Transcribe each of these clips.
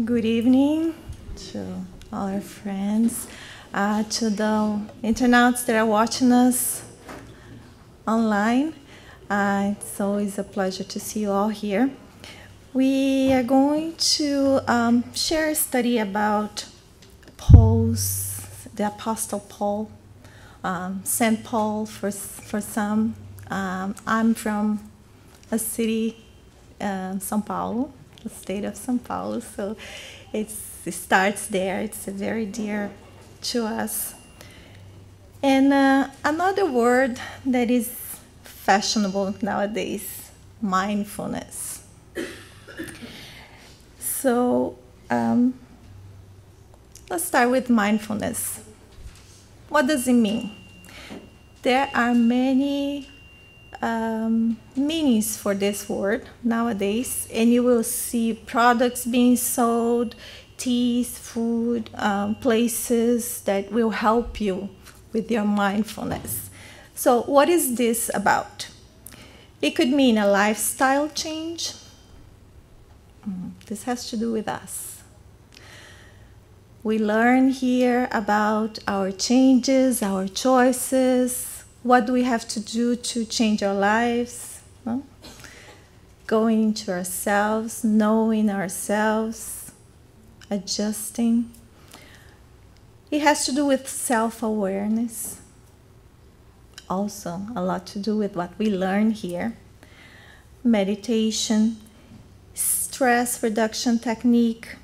Good evening to all our friends, to the internauts that are watching us online. It's always a pleasure to see you all here. We are going to share a study about the Apostle Paul, St. Paul for some. I'm from a city, São Paulo, the state of São Paulo, so it starts there. It's very dear to us. And another word that is fashionable nowadays, mindfulness. So let's start with mindfulness. What does it mean? There are many meanings for this word nowadays, and you will see products being sold, teas, food, places that will help you with your mindfulness. So what is this about? It could mean a lifestyle change. This has to do with us. We learn here about our changes, our choices. What do we have to do to change our lives? Going into ourselves, knowing ourselves, adjusting. It has to do with self-awareness. Also, a lot to do with what we learn here. Meditation, stress reduction technique,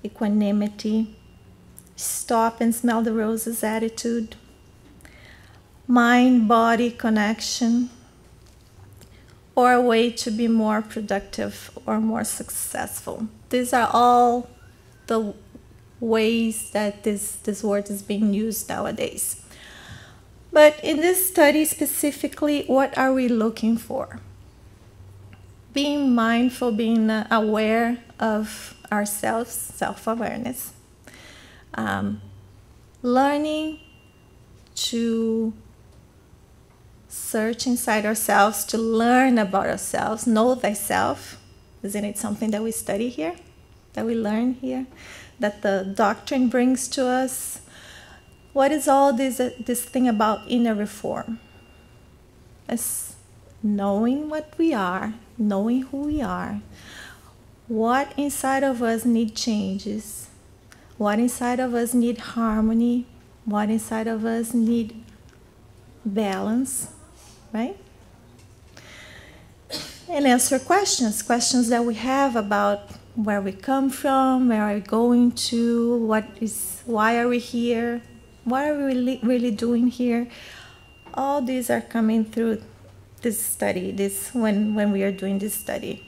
equanimity, stop and smell the roses attitude, mind-body connection, or a way to be more productive or more successful. These are all the ways that this word is being used nowadays. But in this study specifically, what are we looking for? Being mindful, being aware of ourselves, self-awareness, learning to search inside ourselves, to learn about ourselves, know thyself. Isn't it something that we study here, that we learn here, that the doctrine brings to us? What is all this thing about inner reform? It's knowing what we are, knowing who we are, what inside of us need changes, what inside of us need harmony, what inside of us need balance, right? And answer questions that we have about where we come from, where are we going to, why are we here, what are we really doing here? All these are coming through this study, when we are doing this study.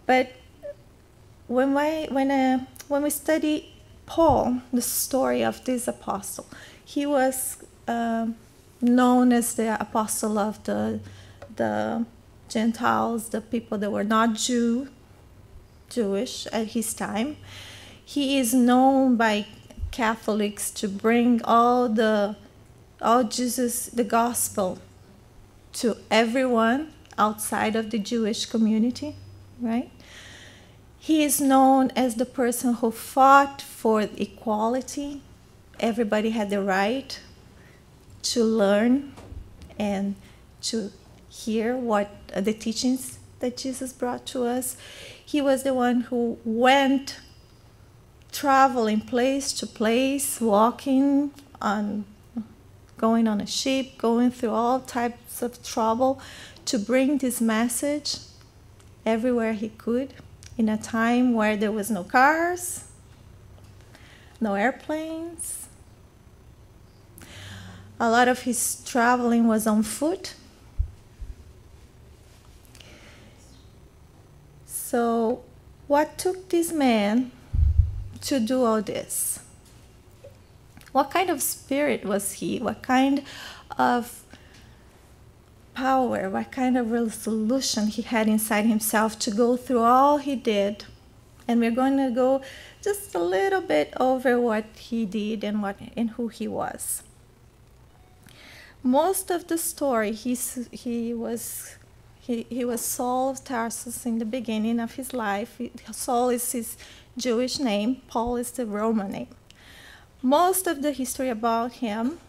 But when we study Paul, the story of this apostle, he was known as the apostle of the Gentiles, the people that were not Jewish at his time. He is known by Catholics to bring all Jesus, the gospel, to everyone outside of the Jewish community, right? He is known as the person who fought for equality. Everybody had the right to learn and to hear what the teachings that Jesus brought to us. He was the one who went traveling place to place, going on a ship, going through all types of trouble to bring this message everywhere he could, in a time where there was no cars, no airplanes. A lot of his traveling was on foot. So what took this man to do all this? What kind of spirit was he? What kind of power, what kind of resolution he had inside himself to go through all he did? And we're going to go just a little bit over what he did and who he was. Most of the story, he He was Saul of Tarsus in the beginning of his life. Saul is his Jewish name. Paul is the Roman name. Most of the history about him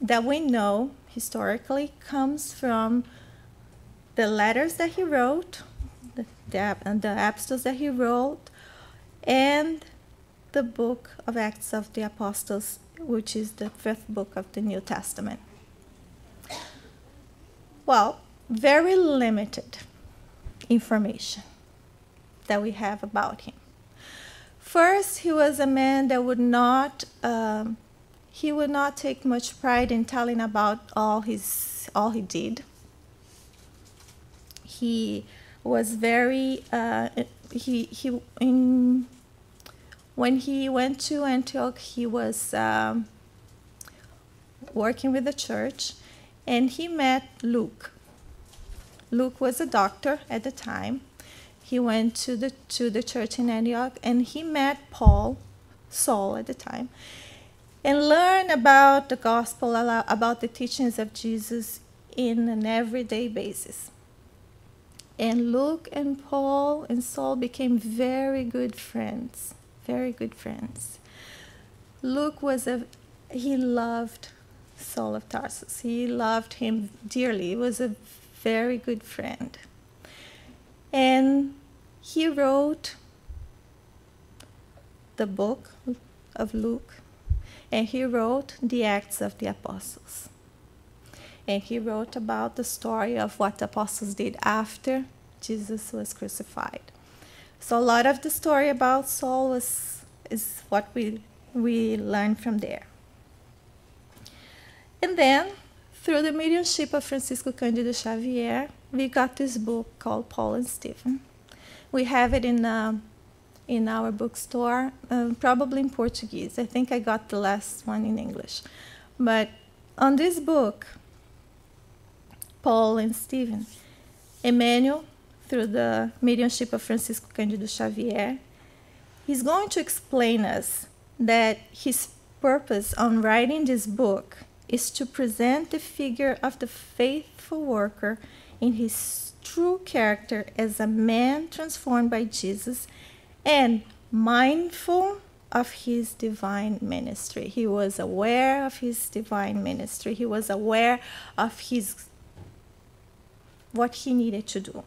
that we know historically comes from the letters that he wrote, the epistles that he wrote, and the book of Acts of the Apostles, which is the 5th book of the New Testament. Well, very limited information that we have about him. First, he was a man that would not take much pride in telling about all he did. He was very when he went to Antioch, he was working with the church, and he met Luke. Luke was a doctor at the time. He went to the church in Antioch, and he met Saul at the time, and learned about the gospel, about the teachings of Jesus in an everyday basis. And Luke and Paul and Saul became very good friends. Very good friends. Luke he loved Saul of Tarsus. He loved him dearly. He was a very good friend. And he wrote the book of Luke, and he wrote the Acts of the Apostles. And he wrote about the story of what the apostles did after Jesus was crucified. So a lot of the story about Saul is what we learn from there. And then, through the mediumship of Francisco Cândido Xavier, we got this book called Paul and Stephen. We have it in our bookstore, probably in Portuguese. I think I got the last one in English. But on this book, Paul and Stephen, Emanuel, through the mediumship of Francisco Cândido Xavier, he's going to explain us that his purpose on writing this book is to present the figure of the faithful worker in his true character as a man transformed by Jesus and mindful of his divine ministry. He was aware of his divine ministry. He was aware of what he needed to do.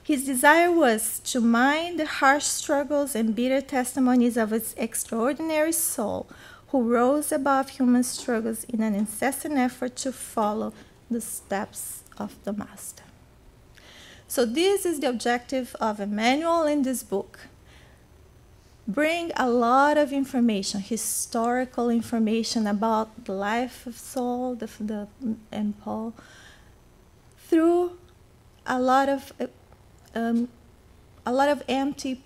His desire was to mind the harsh struggles and bitter testimonies of his extraordinary soul, who rose above human struggles in an incessant effort to follow the steps of the Master. So this is the objective of Emanuel in this book. Bring a lot of information, historical information about the life of Saul and Paul, through a lot of empty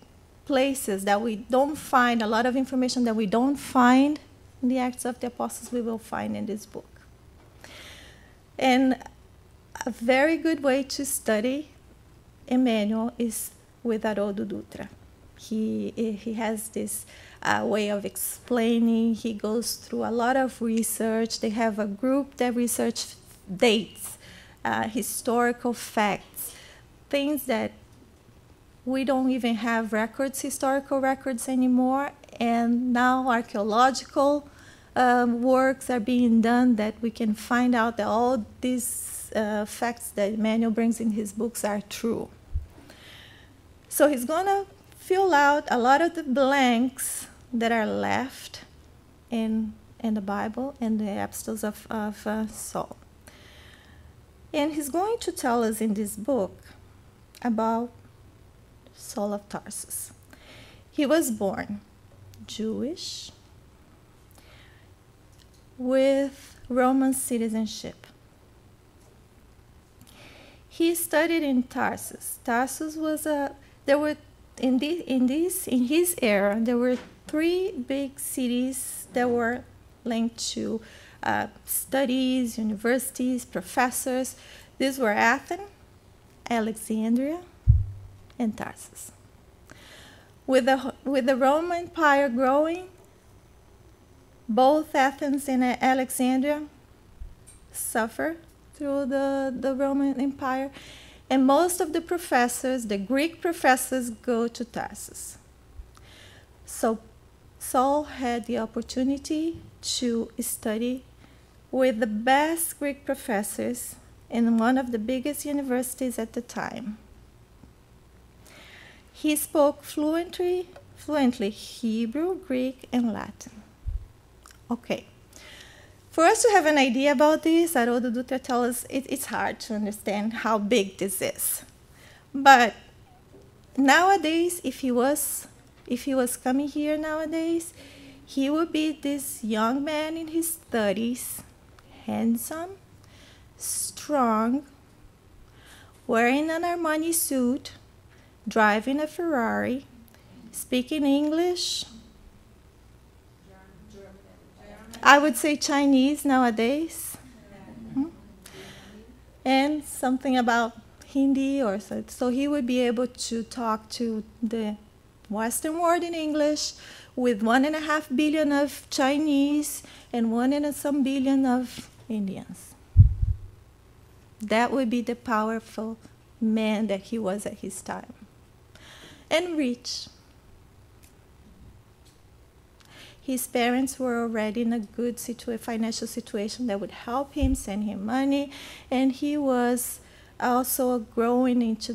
places that we don't find, a lot of information that we don't find in the Acts of the Apostles, we will find in this book. And a very good way to study Emanuel is with Haroldo Dutra. He has this way of explaining. He goes through a lot of research. They have a group that research dates, historical facts, things that we don't even have historical records anymore, and now archaeological works are being done that we can find out that all these facts that Emanuel brings in his books are true. So he's going to fill out a lot of the blanks that are left in the Bible and the epistles of Saul. And he's going to tell us in this book about Saul of Tarsus. He was born Jewish with Roman citizenship. He studied in Tarsus. Tarsus was in his era, there were 3 big cities that were linked to studies, universities, professors. These were Athens, Alexandria, and Tarsus. With the Roman Empire growing, both Athens and Alexandria suffered through the Roman Empire. And most of the professors, the Greek professors, go to Tarsus. So Saul had the opportunity to study with the best Greek professors in one of the biggest universities at the time. He spoke fluently Hebrew, Greek, and Latin. Okay. For us to have an idea about this, Haroldo Dutra tells us it's hard to understand how big this is. But nowadays, if he was coming here nowadays, he would be this young man in his 30s, handsome, strong, wearing an Armani suit, driving a Ferrari, speaking English. I would say Chinese nowadays. And something about Hindi or so. So he would be able to talk to the Western world in English with 1.5 billion of Chinese and 1 and some billion of Indians. That would be the powerful man that he was at his time. And rich. His parents were already in a good financial situation that would help him, send him money, and he was also growing into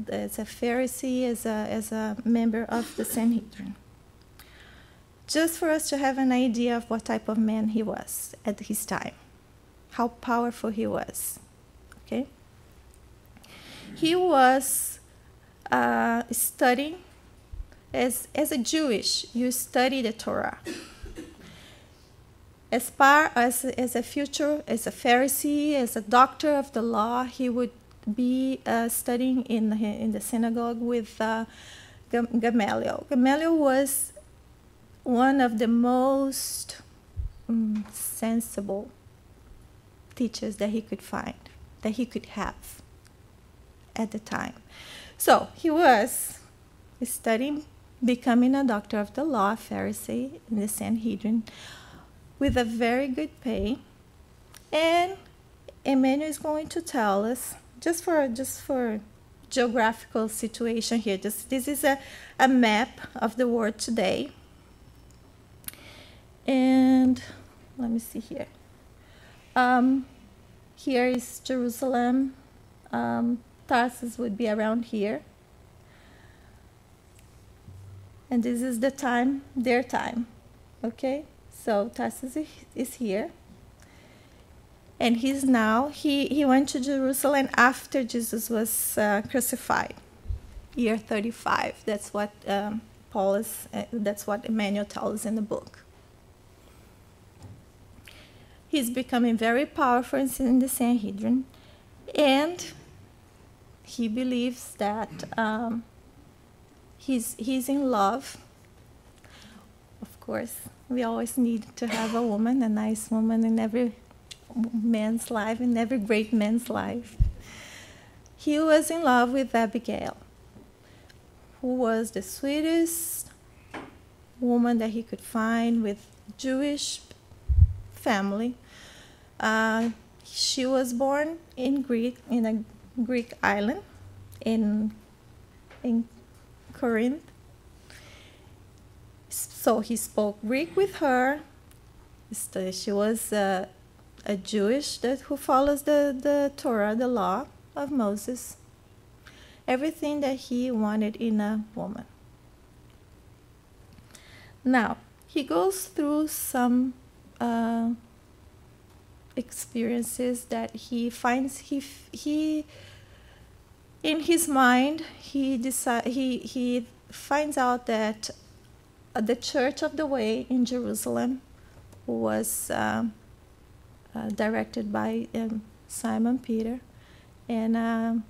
as a Pharisee, as a member of the Sanhedrin. Just for us to have an idea of what type of man he was at his time, how powerful he was. Okay, he was studying. As a Jewish, you study the Torah. As a Pharisee, as a doctor of the law, he would be studying in the synagogue with Gamaliel. Gamaliel was one of the most sensible teachers that he could find, that he could have at the time. So he was studying, becoming a doctor of the law, Pharisee in the Sanhedrin, with a very good pay. And Emanuel is going to tell us, just for geographical situation here, this is a map of the world today. And let me see here. Here is Jerusalem. Tarsus would be around here. And this is their time, okay? So Tarsus is here. And he went to Jerusalem after Jesus was crucified, year 35. That's what that's what Emanuel tells us in the book. He's becoming very powerful in the Sanhedrin, and he believes that he's in love. Of course, we always need to have a woman, a nice woman in every man's life, in every great man's life. He was in love with Abigail, who was the sweetest woman that he could find, with Jewish family. She was born in a Greek island in Corinth. So he spoke Greek with her. She was a Jewish who follows the Torah, the law of Moses. Everything that he wanted in a woman. Now, he goes through some experiences that he finds he in his mind he finds out that the Church of the Way in Jerusalem was directed by Simon Peter and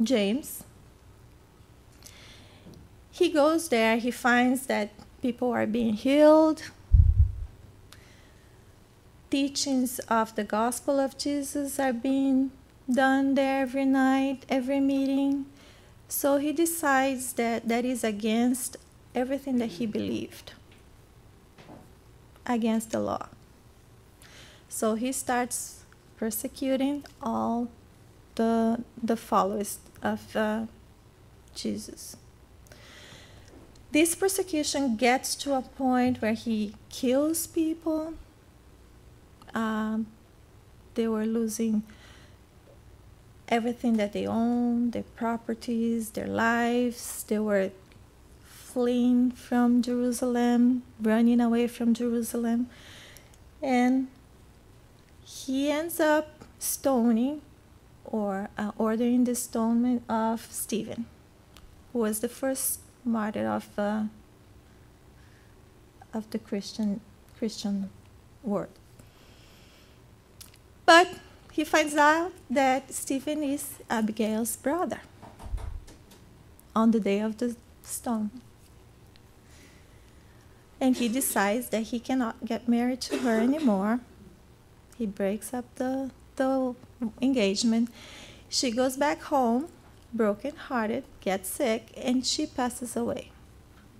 James. He goes there, he finds that people are being healed. Teachings of the gospel of Jesus are being done there every night, every meeting. So he decides that that is against everything that he believed, against the law. So he starts persecuting all the followers of Jesus. This persecution gets to a point where he kills people. They were losing everything that they owned, their properties, their lives. They were fleeing from Jerusalem, running away from Jerusalem. And he ends up stoning or ordering the stoning of Stephen, who was the first martyr of the Christian world. But he finds out that Stephen is Abigail's brother on the day of the stone. And he decides that he cannot get married to her anymore. He breaks up the engagement. She goes back home, brokenhearted, gets sick, and she passes away.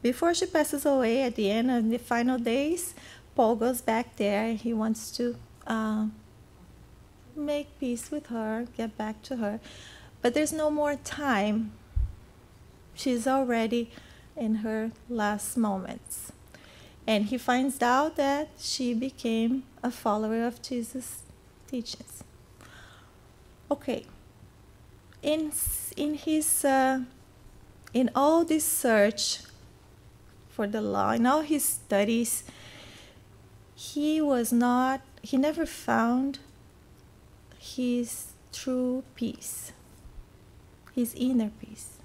Before she passes away, at the end of the final days, Paul goes back there and he wants to make peace with her, get back to her. But there's no more time. She's already in her last moments. And he finds out that she became a follower of Jesus' teachings. Okay. In all this search for the law, in all his studies, he never found his true peace, his inner peace.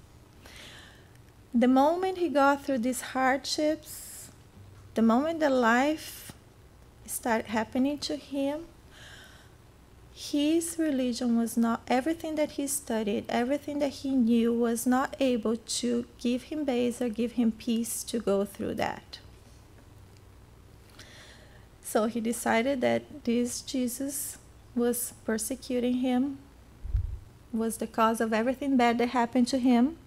The moment he got through these hardships, the moment that life started happening to him, his religion was not, everything that he studied, everything that he knew was not able to give him base or give him peace to go through that. So he decided that this Jesus was persecuting him, was the cause of everything bad that happened to him.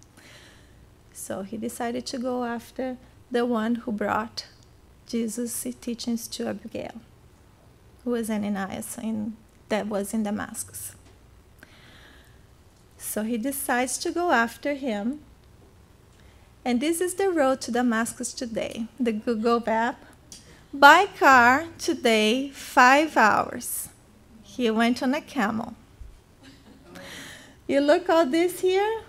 So he decided to go after the one who brought Jesus' teachings to Abigail, who was Ananias that was in Damascus. So he decides to go after him. And this is the road to Damascus today, the Google map. By car today, 5 hours. He went on a camel. You look all this here,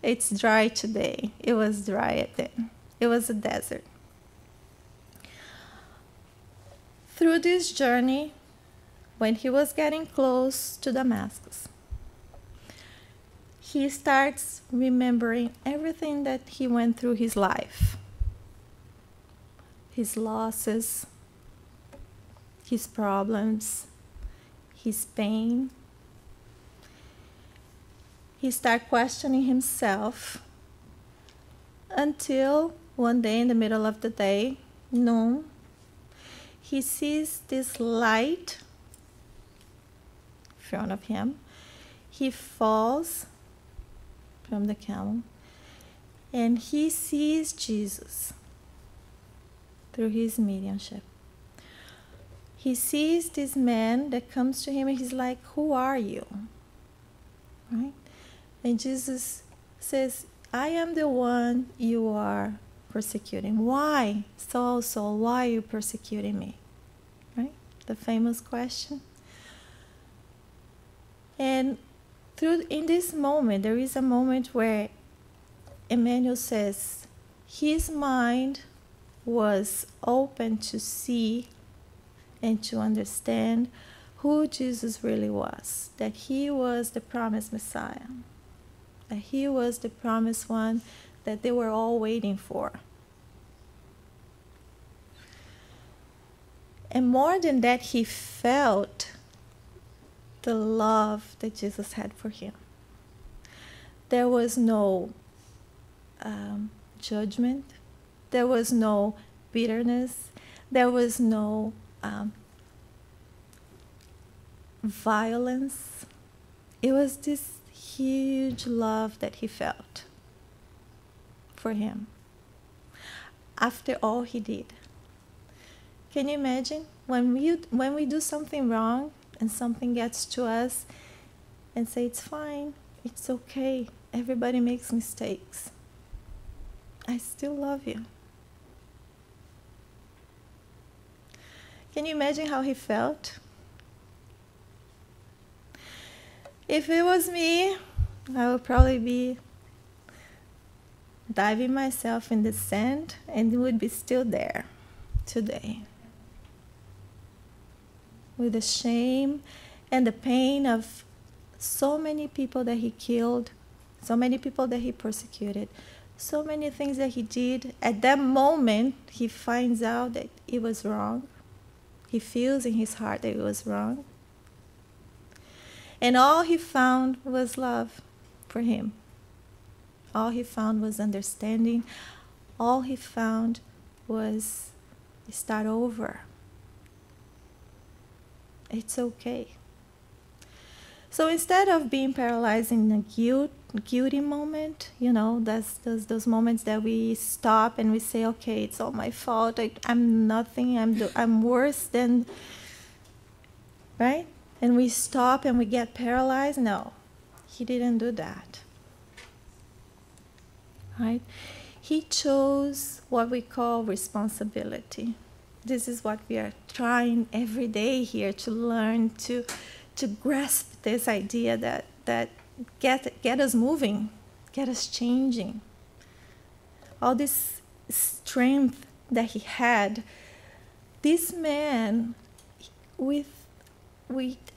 it's dry today. It was dry then. It was a desert. Through this journey, when he was getting close to Damascus, he starts remembering everything that he went through his life. His losses, his problems, his pain. He started questioning himself until one day in the middle of the day, noon, he sees this light in front of him. He falls from the camel and he sees Jesus through his mediumship. He sees this man that comes to him and he's like, "Who are you?" Right? And Jesus says, "I am the one you are persecuting. Why? Saul, Saul, why are you persecuting me?" Right? The famous question. And in this moment, there is a moment where Emanuel says his mind was open to see and to understand who Jesus really was, that he was the promised Messiah, that he was the promised one that they were all waiting for. And more than that, he felt the love that Jesus had for him. There was no judgment. There was no bitterness. There was no violence. It was this huge love that he felt for him after all he did, Can you imagine when we do something wrong and something gets to us and say, it's fine, it's okay, everybody makes mistakes, I still love you. Can you imagine how he felt? If it was me, I would probably be diving myself in the sand and it would be still there today. With the shame and the pain of so many people that he killed, so many people that he persecuted, so many things that he did. At that moment, he finds out that it was wrong. He feels in his heart that it was wrong. And all he found was love for him. All he found was understanding. All he found was start over. It's okay. So instead of being paralyzed in a guilty moment, those moments that we stop and we say, okay, it's all my fault. I'm nothing. I'm worse than, right? And we stop and we get paralyzed. No, he didn't do that. Right? He chose what we call responsibility. This is what we are trying every day here to learn, to grasp this idea that get us moving, get us changing. All this strength that he had, this man, I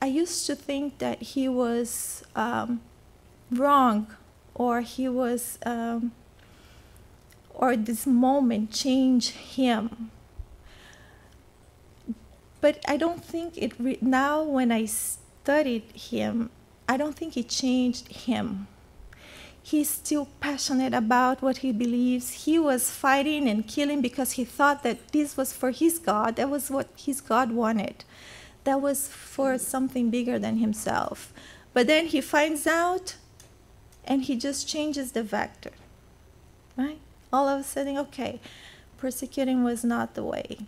used to think that he was wrong, or he was, or this moment changed him. But I don't think it, now when I studied him, I don't think it changed him. He's still passionate about what he believes. He was fighting and killing because he thought that this was for his God. That was what his God wanted. That was for something bigger than himself. But then he finds out and he just changes the vector, right? All of a sudden, okay, persecuting was not the way.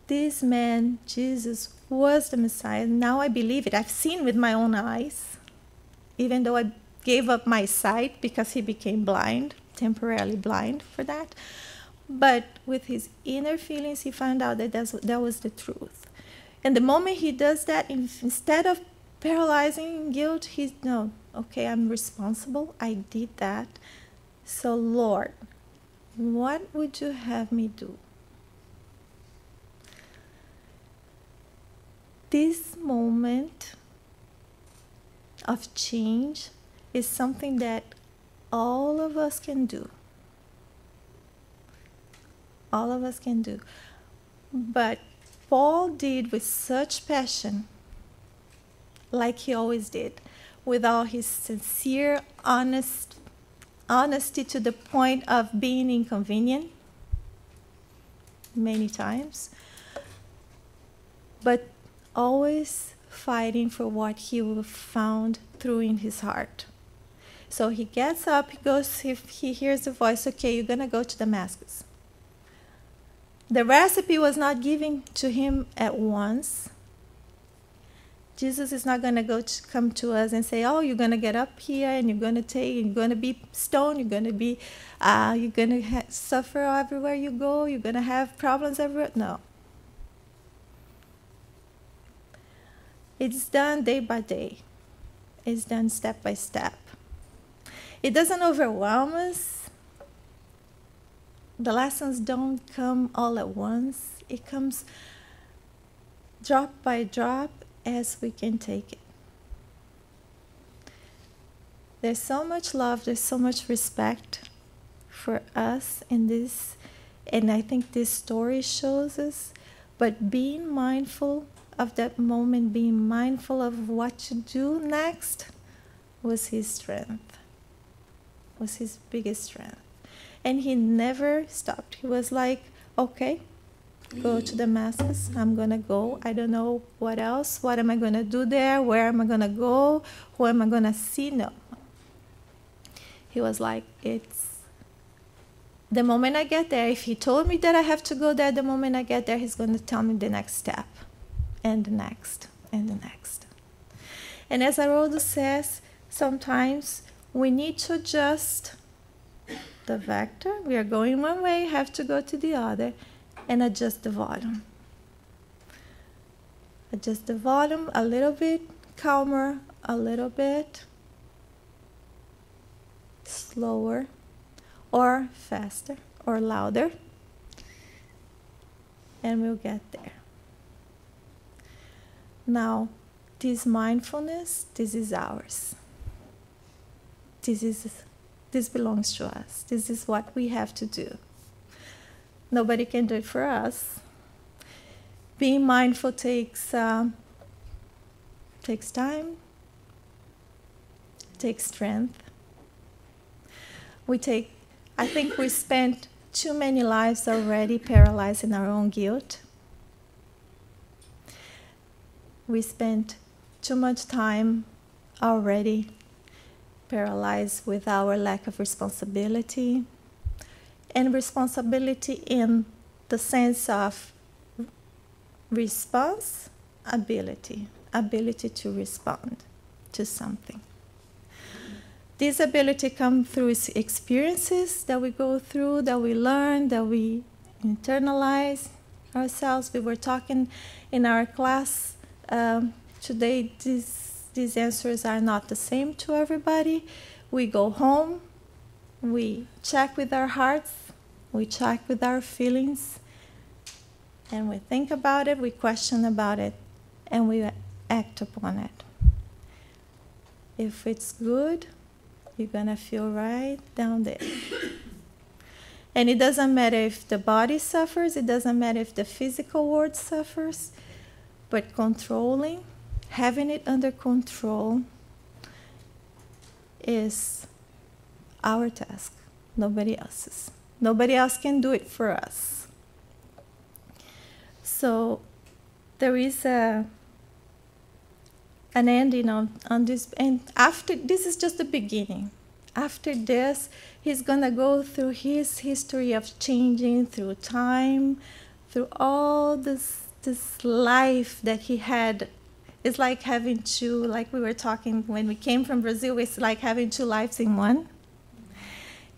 This man, Jesus, was the Messiah. Now I believe it. I've seen with my own eyes, even though I gave up my sight because he became blind, temporarily blind for that. But with his inner feelings, he found out that that was the truth. And the moment he does that, instead of paralyzing guilt, no, okay, I'm responsible. I did that. So, Lord, what would you have me do? This moment of change is something that all of us can do. All of us can do. But Paul did with such passion, like he always did, with all his sincere, honesty to the point of being inconvenient many times, but always fighting for what he found through in his heart. So he gets up, he goes, he hears the voice, okay, you're going to go to Damascus. The recipe was not given to him at once. Jesus is not going to come to us and say, oh, you're going to get up here and you're going to be stoned, you're going to suffer everywhere you go, you're going to have problems everywhere. No. It's done day by day. It's done step by step. It doesn't overwhelm us. The lessons don't come all at once. It comes drop by drop as we can take it. There's so much love, there's so much respect for us in this, and I think this story shows us, but being mindful of that moment, being mindful of what to do next, was his strength, was his biggest strength. And he never stopped. He was like, okay, go to Damascus. I'm going to go. I don't know what else. What am I going to do there? Where am I going to go? Who am I going to see? No. He was like, it's The moment I get there, if he told me that I have to go there, the moment I get there, he's going to tell me the next step, and the next, and the next. And as Haroldo says, sometimes we need to adjust the vector. We are going one way, have to go to the other, and adjust the volume. Adjust the volume a little bit calmer, a little bit slower, or faster, or louder, and we'll get there. Now, this mindfulness, this is ours. This belongs to us. This is what we have to do. Nobody can do it for us. Being mindful takes time, takes strength. I think we spent too many lives already paralyzed in our own guilt. We spent too much time already paralyzed with our lack of responsibility, and responsibility in the sense of response ability to respond to something. This ability comes through experiences that we go through, that we learn, that we internalize ourselves. We were talking in our class today, these answers are not the same to everybody. We go home, we check with our hearts, we check with our feelings, and we think about it, we question about it, and we act upon it. If it's good, you're gonna feel right down there. And it doesn't matter if the body suffers, it doesn't matter if the physical world suffers, but controlling, having it under control is our task, nobody else's. Nobody else can do it for us. So there is an ending on this, and after this is just the beginning. After this, he's gonna go through his history of changing through time, through all this life that he had. It's like having two, like we were talking when we came from Brazil, it's like having two lives in one.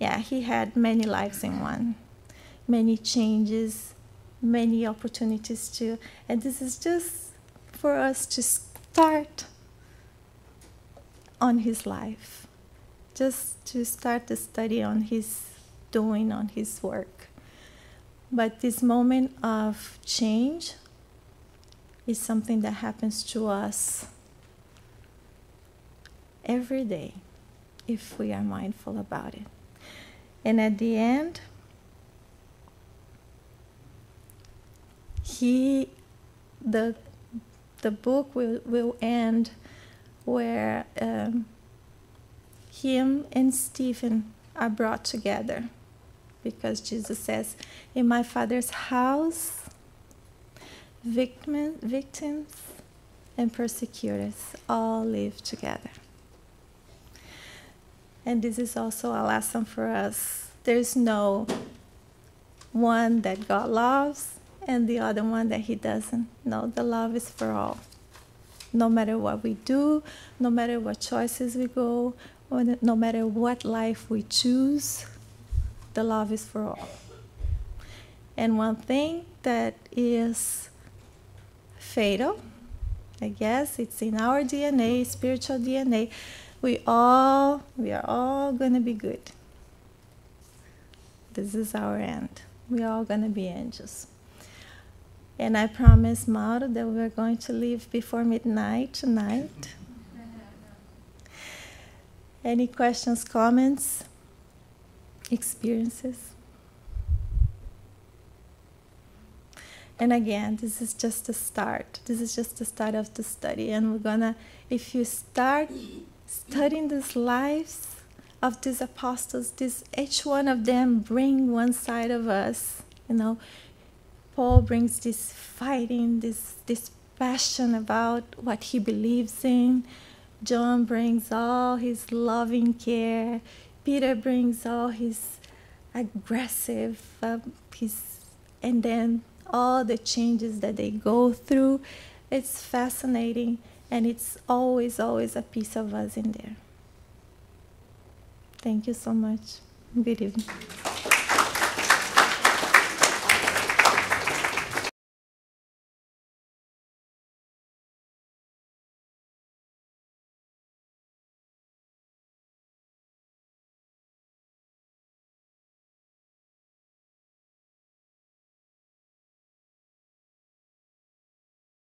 Yeah, he had many lives in one, many changes, many opportunities too. And this is just for us to start on his life, just to start the study on his doing, on his work. But this moment of change is something that happens to us every day if we are mindful about it. And at the end, the book will end where him and Stephen are brought together, because Jesus says, in my Father's house, victims and persecutors all live together. And this is also a lesson for us. There's no one that God loves and the other one that he doesn't. No, the love is for all. No matter what we do, no matter what choices we go, or no matter what life we choose, the love is for all. And one thing that is fatal, I guess, it's in our DNA, spiritual DNA, we are all going to be good. This is our end. We are all going to be angels. And I promised Mauro that we're going to leave before midnight tonight. Any questions, comments, experiences? And again, this is just the start. This is just the start of the study. And we're gonna, if you start studying these lives of these apostles, each one of them bring one side of us. You know, Paul brings this fighting, this passion about what he believes in. John brings all his loving care. Peter brings all his aggressive. And then all the changes that they go through, it's fascinating, and it's always, always a piece of us in there. Thank you so much. Good evening.